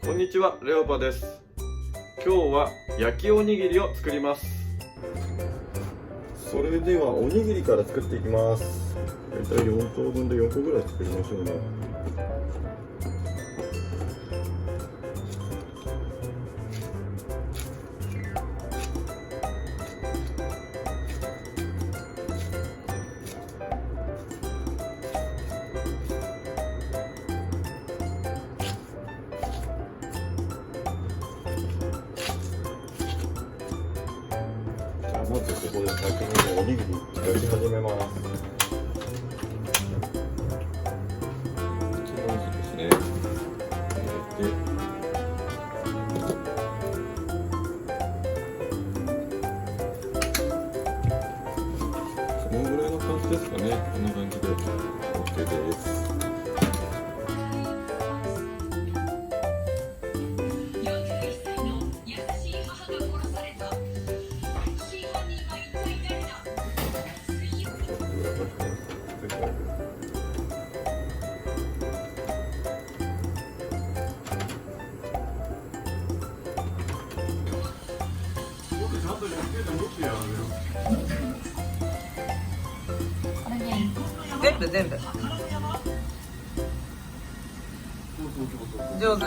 こんにちは、レオパです。今日は焼きおにぎりを作ります。それではおにぎりから作っていきます。だいたい4等分で4個ぐらい作りましょうね。まずここで先におにぎり焼き始めます。まずですね、入れて、このぐらいの感じですかね。こんな感じで OK です。全部上手。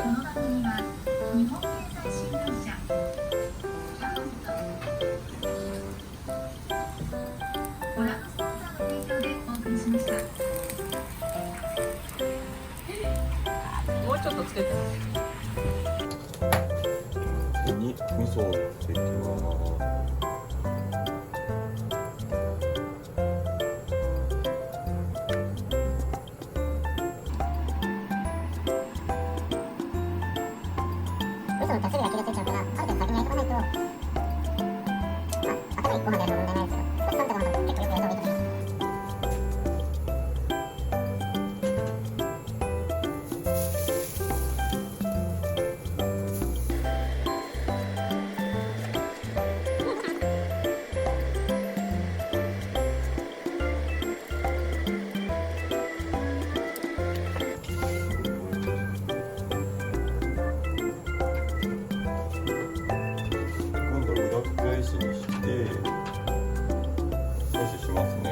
もうちょっとつけて。次に味噌を入れていきます。味噌の手すりが切れついちゃうから、カルテ先に焼いておかないと、頭1個までやるの問題ないですけど、2つ3とか結構よくやった方がいいと思います。裏返しにして少ししますね。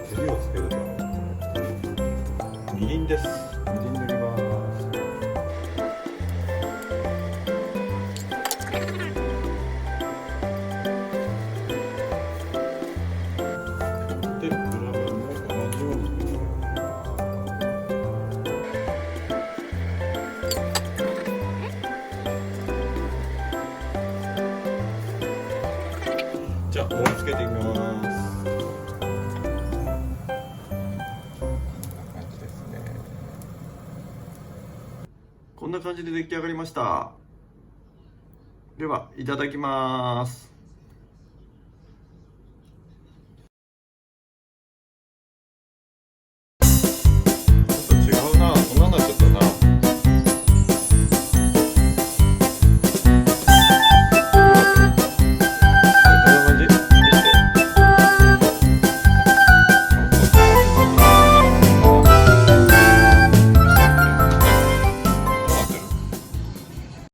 照りをつけるとみりんです。みりん塗ります。で裏面も同じようにじゃあ盛り付けていきます。こんな感じですね。こんな感じで出来上がりました。では、いただきます。